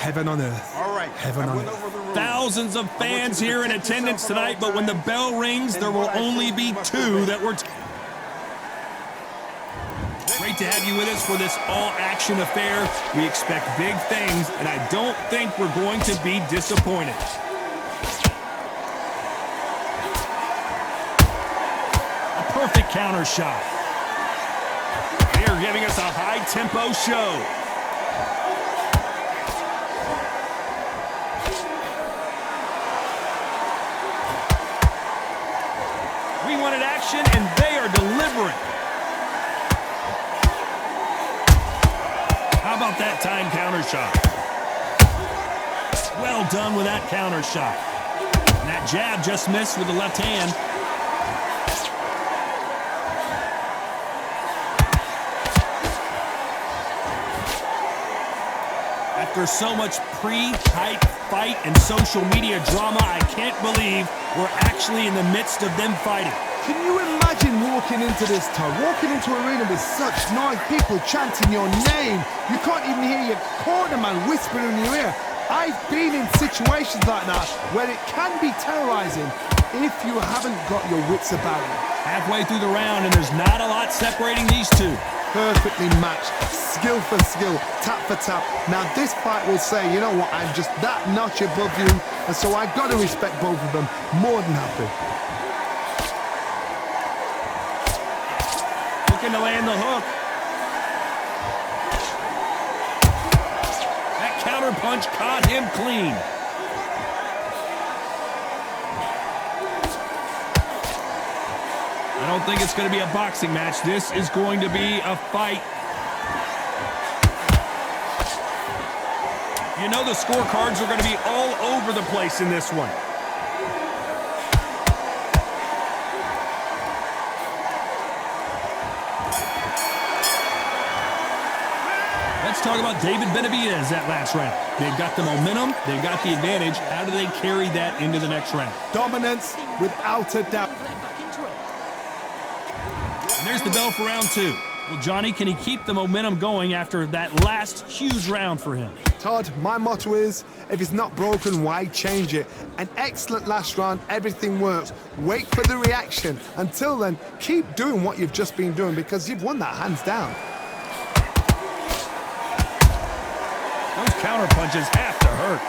heaven on earth. All right. Heaven on earth. Thousands of fans here in attendance tonight, but when the bell rings, there will only be two that were... Great to have you with us for this all-action affair. We expect big things, and I don't think we're going to be disappointed. A perfect counter shot. They are giving us a high-tempo show. We wanted action, and they are delivering. How about that time counter shot? Well done with that counter shot. And that jab just missed with the left hand. After so much pre-hype fight and social media drama, I can't believe we're actually in the midst of them fighting. Can you imagine walking into this town, walking into an arena with such noise, people chanting your name? You can't even hear your cornerman whispering in your ear. I've been in situations like that where it can be terrorizing if you haven't got your wits about you. Halfway through the round, and there's not a lot separating these two. Perfectly matched, skill for skill, tap for tap. Now this fight will say, you know what, I'm just that notch above you, and so I've got to respect both of them more than happy. Looking to land the hook. That counter punch caught him clean. I don't think it's going to be a boxing match. This is going to be a fight. You know the scorecards are going to be all over the place in this one. Let's talk about David Benavidez that last round. They've got the momentum, they've got the advantage. How do they carry that into the next round? Dominance, without a doubt. And there's the bell for round two. Well, Johnny, can he keep the momentum going after that last huge round for him? Todd, my motto is, if it's not broken, why change it? An excellent last round, everything works. Wait for the reaction. Until then, keep doing what you've just been doing because you've won that hands down. Those counter punches have to hurt.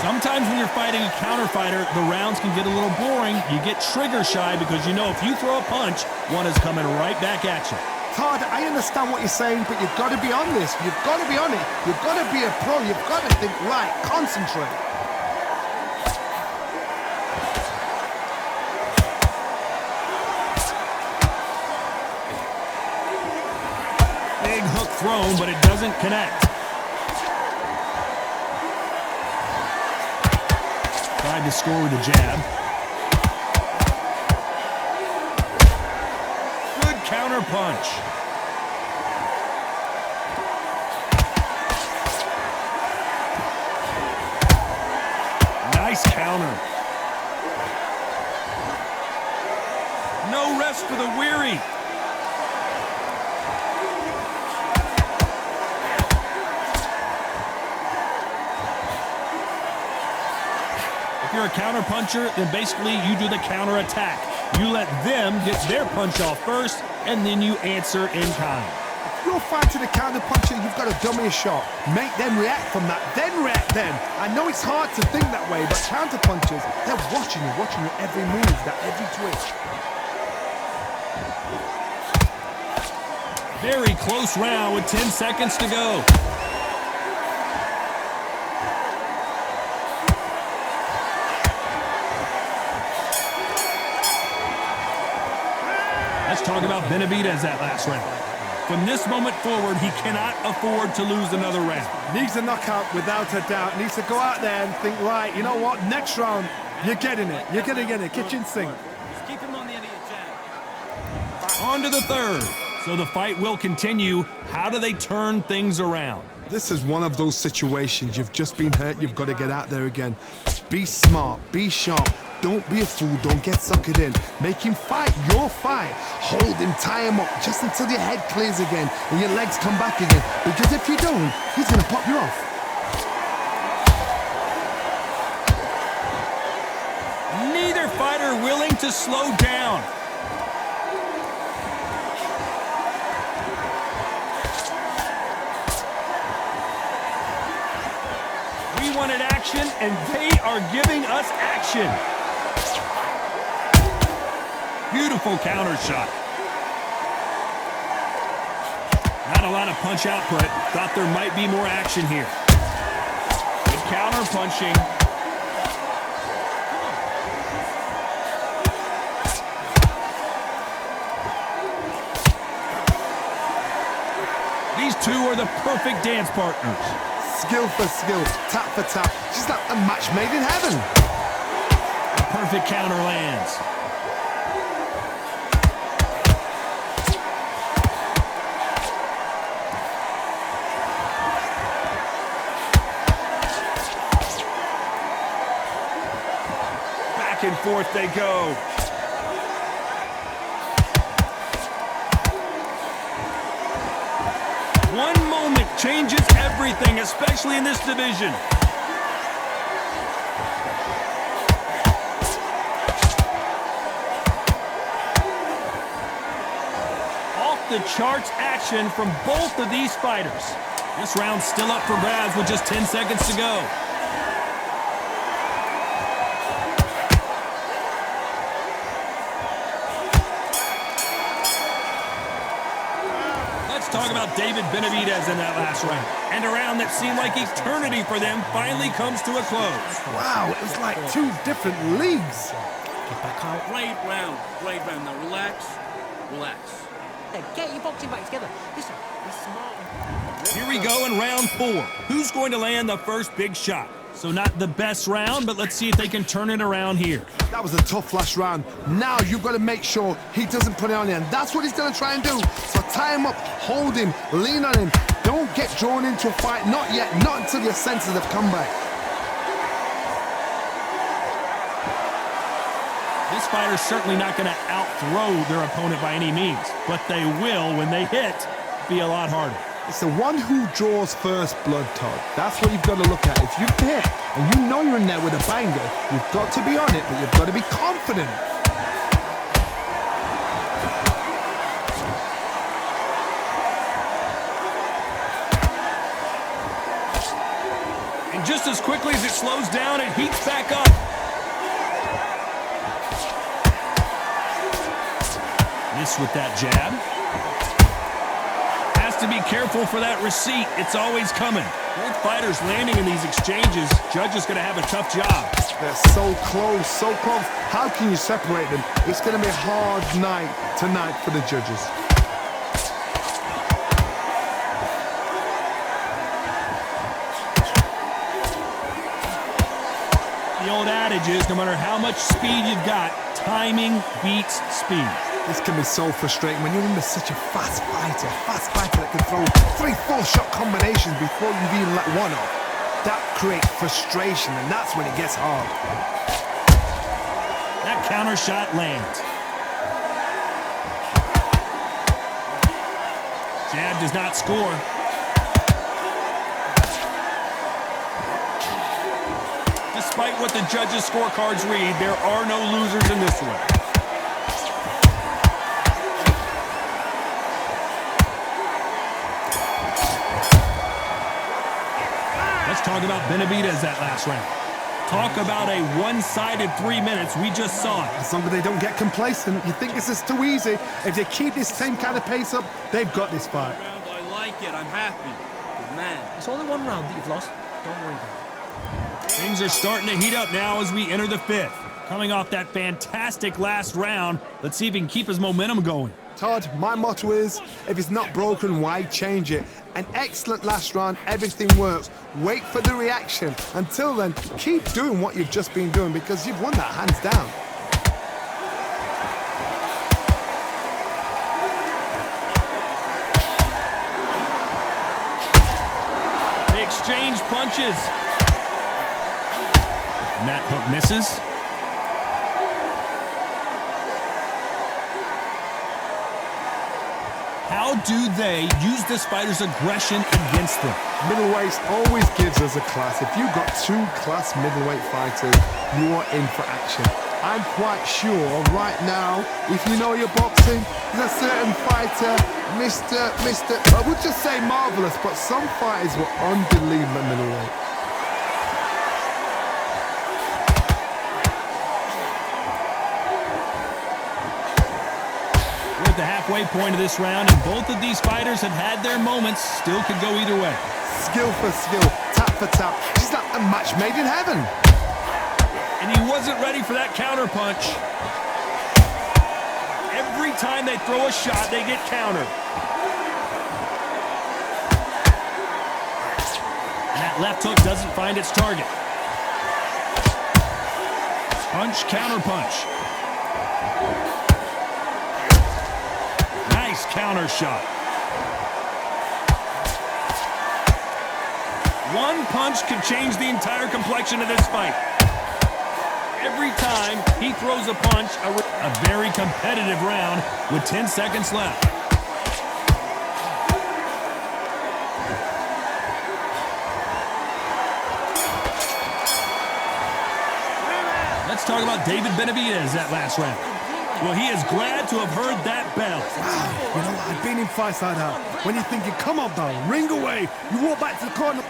Sometimes when you're fighting a counter fighter, the rounds can get a little boring. You get trigger shy because you know if you throw a punch, one is coming right back at you. Todd, I understand what you're saying, but you've got to be on this. You've got to be on it. You've got to be a pro. You've got to think right. Concentrate. Big hook thrown, but it doesn't connect. Tried to score with a jab. Good counter punch. Nice counter. No rest for the weary. If you're a counter puncher, then basically you do the counter attack. You let them get their punch off first, and then you answer in kind. If you're fighting a counter puncher, you've got to dummy a shot. Make them react from that, then react then. I know it's hard to think that way, but counter punchers, they're watching you every move, that every twitch. Very close round with 10 seconds to go. Let's talk about Benavidez that last round. From this moment forward, he cannot afford to lose another round. Needs a knockout without a doubt. Needs to go out there and think, right, you know what, next round, you're getting it. You're going to get it. Kitchen sink. Keep him on the end of your jab. On to the third. So the fight will continue. How do they turn things around? This is one of those situations. You've just been hurt. You've got to get out there again. Be smart, be sharp. Don't be a fool, don't get suckered in. Make him fight your fight. Hold him, tie him up, just until your head clears again and your legs come back again. Because if you don't, he's gonna pop you off. Neither fighter willing to slow down. We wanted action, and they are giving us action. Beautiful counter shot. Not a lot of punch output. Thought there might be more action here. Good counter punching. These two are the perfect dance partners. Skill for skill, tap for tap. Just like a match made in heaven. A perfect counter lands. Back and forth they go. One moment changes everything, especially in this division. Off the charts action from both of these fighters. This round's still up for grabs with just 10 seconds to go. Talk about David Benavidez in that last round. And a round that seemed like eternity for them finally comes to a close. Wow, it was like two different leagues. Get back out. Great round. Great round. Now relax. Relax. Hey, get your boxing back together. Listen, be smart. Here we go in round 4. Who's going to land the first big shot? So not the best round, but let's see if they can turn it around here. That was a tough last round. Now you've got to make sure he doesn't put it on you, and that's what he's going to try and do. So tie him up, hold him, lean on him. Don't get drawn into a fight. Not yet. Not until your senses have come back. This fighter's certainly not going to out-throw their opponent by any means, but they will, when they hit, be a lot harder. It's the one who draws first blood, Todd. That's what you've got to look at. If you hit and you know you're in there with a banger, you've got to be on it, but you've got to be confident. And just as quickly as it slows down, it heats back up. Miss with that jab. To be careful for that receipt. It's always coming. Both fighters landing in these exchanges. Judge is going to have a tough job. They're so close, so close. How can you separate them? It's going to be a hard night tonight for the judges. The old adage is, no matter how much speed you've got, timing beats speed. This can be so frustrating when you're under such a fast fighter that can throw 3-4 shot combinations before you've even let one off. That creates frustration, and that's when it gets hard. That counter shot lands. Jab does not score. Despite what the judges' scorecards read, there are no losers in this one. Talk about Benavidez that last round. Talk about a one-sided 3 minutes. We just saw it. As long as they don't get complacent, you think this is too easy. If they keep this same kind of pace up, they've got this fight. I like it. I'm happy. Good man. It's only one round that you've lost. Don't worry about it. Things are starting to heat up now as we enter the 5th. Coming off that fantastic last round, let's see if he can keep his momentum going. Todd, my motto is, if it's not broken, why change it? An excellent last round, everything works. Wait for the reaction. Until then, keep doing what you've just been doing because you've won that hands down. They exchange punches. And that hook misses. How do they use this fighter's aggression against them? Middleweight always gives us a class. If you've got two class middleweight fighters, you are in for action. I'm quite sure right now, if you know your boxing, there's a certain fighter, I would just say marvelous, but some fighters were unbelievable middleweight. We're at the halfway point of this round, and both of these fighters have had their moments. Still could go either way. Skill for skill, tap for tap. It's like a match made in heaven. And he wasn't ready for that counter punch. Every time they throw a shot, they get countered. And that left hook doesn't find its target. Punch, counter punch. Nice counter shot. One punch could change the entire complexion of this fight. Every time he throws a punch, a very competitive round with 10 seconds left. Let's talk about David Benavidez that last round. Well, he is glad to have heard that bell. Wow, you know what? I've been in fights like that. When you're thinking, come on, bell, ring away. You walk back to the corner.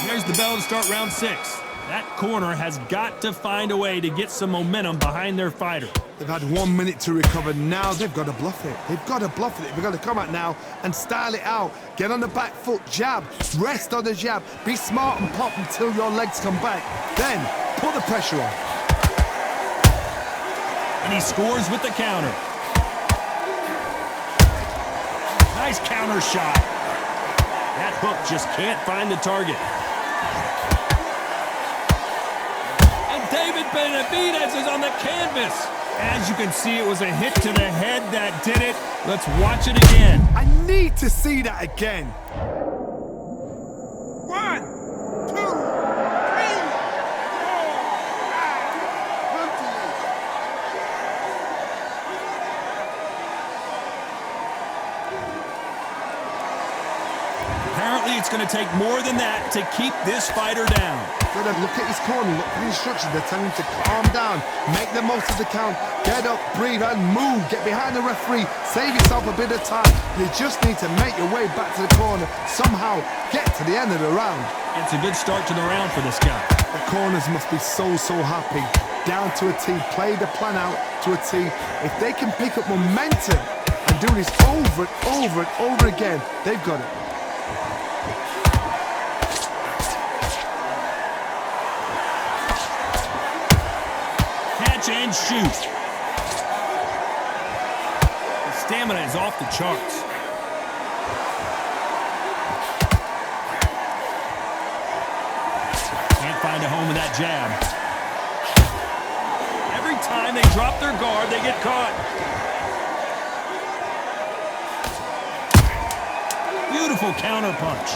Here's the bell to start round 6. That corner has got to find a way to get some momentum behind their fighter. They've had 1 minute to recover. Now they've got to bluff it. They've got to bluff it. They've got to come out now and style it out. Get on the back foot, jab, rest on the jab. Be smart and pop until your legs come back. Then put the pressure on. And he scores with the counter. Nice counter shot. That hook just can't find the target. David Benavidez is on the canvas. As you can see, it was a hit to the head that did it. Let's watch it again. I need to see that again. 1, 2, 3, 4, 5. Apparently, it's going to take more than that to keep this fighter down. Gotta look at his corner, look at the instructions. They're telling him to calm down, make the most of the count, get up, breathe, and move. Get behind the referee, save yourself a bit of time. You just need to make your way back to the corner, somehow get to the end of the round. It's a good start to the round for this guy. The corners must be so happy. Down to a T, play the plan out to a T. If they can pick up momentum and do this over and over and over again, they've got it. And shoot. The stamina is off the charts. Can't find a home with that jab. Every time they drop their guard, they get caught. Beautiful counter punch.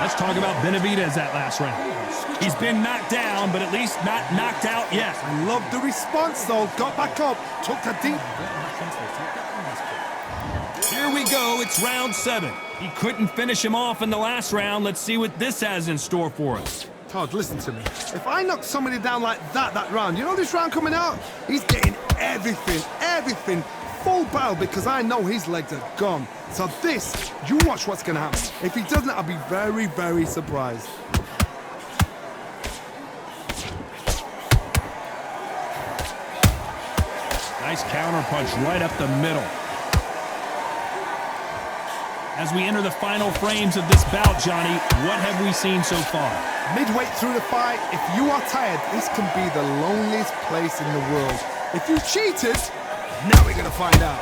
Let's talk about Benavidez that last round. He's been knocked down, but at least not knocked out yet. I love the response, though. Got back up, took a deep. Here we go. It's round 7. He couldn't finish him off in the last round. Let's see what this has in store for us. Todd, listen to me. If I knock somebody down like that round, you know this round coming out? He's getting everything. Full battle because I know his legs are gone. So this, you watch what's going to happen. If he doesn't, I'll be very surprised. Nice counter punch right up the middle. As we enter the final frames of this bout, Johnny, what have we seen so far? Midway through the fight, if you are tired, this can be the loneliest place in the world. If you cheated, now we're going to find out.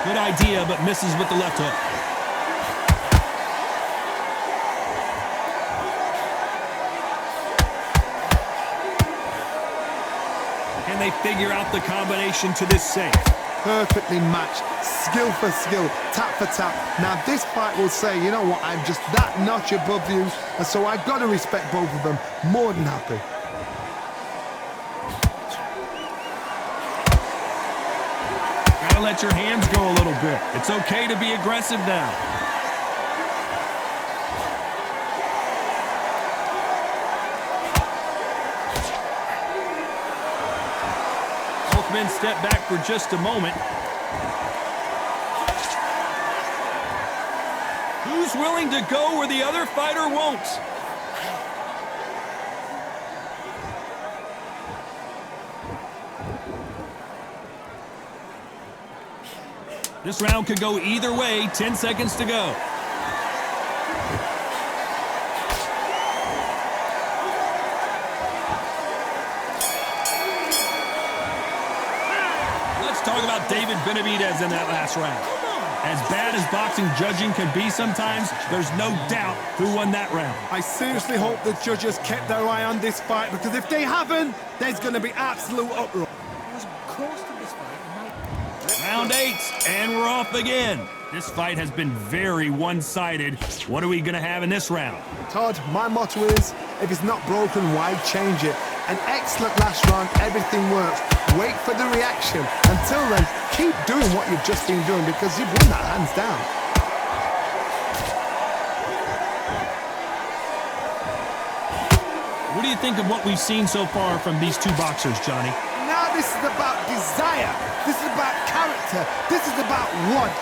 Good idea, but misses with the left hook. Can they figure out the combination to this safe? Perfectly matched, skill for skill, tap for tap. Now this fight will say, you know what, I'm just that notch above you, and so I've got to respect both of them. More than happy. Gotta let your hands go a little bit. It's okay to be aggressive now. Both men step back for just a moment. Who's willing to go where the other fighter won't? This round could go either way. 10 seconds to go. Let's talk about David Benavidez in that last round. As bad as boxing judging can be sometimes, there's no doubt who won that round. I seriously hope the judges kept their eye on this fight, because if they haven't, there's going to be absolute uproar. It was close to this fight. Round 8, and we're off again. This fight has been very one-sided. What are we going to have in this round? Todd, my motto is, if it's not broken, why change it? An excellent last round, everything works. Wait for the reaction. Until then, keep doing what you've just been doing, because you've won that hands down. What do you think of what we've seen so far from these two boxers, Johnny? Now this is about desire. This is about character. This is about want.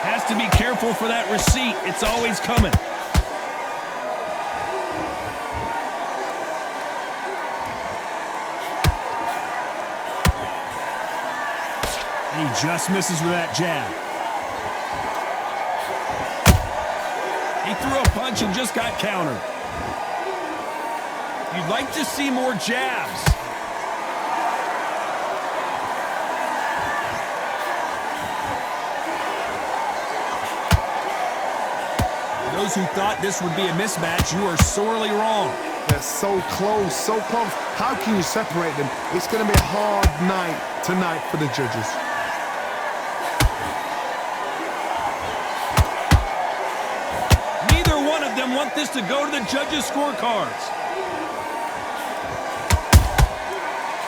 Has to be careful for that receipt. It's always coming. And he just misses with that jab. He threw a punch and just got countered. You'd like to see more jabs. Those who thought this would be a mismatch, you are sorely wrong. They're so close, so close. How can you separate them? It's going to be a hard night tonight for the judges. Neither one of them want this to go to the judges' scorecards.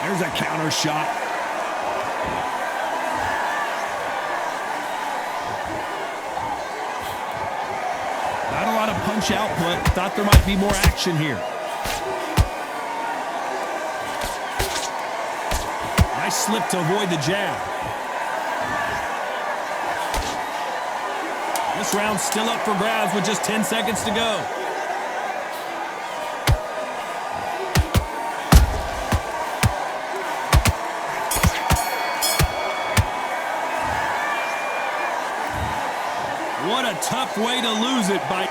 There's a counter shot. Not a lot of punch output. Thought there might be more action here. Nice slip to avoid the jab. This round's still up for grabs with just 10 seconds to go. What a tough way to lose it by...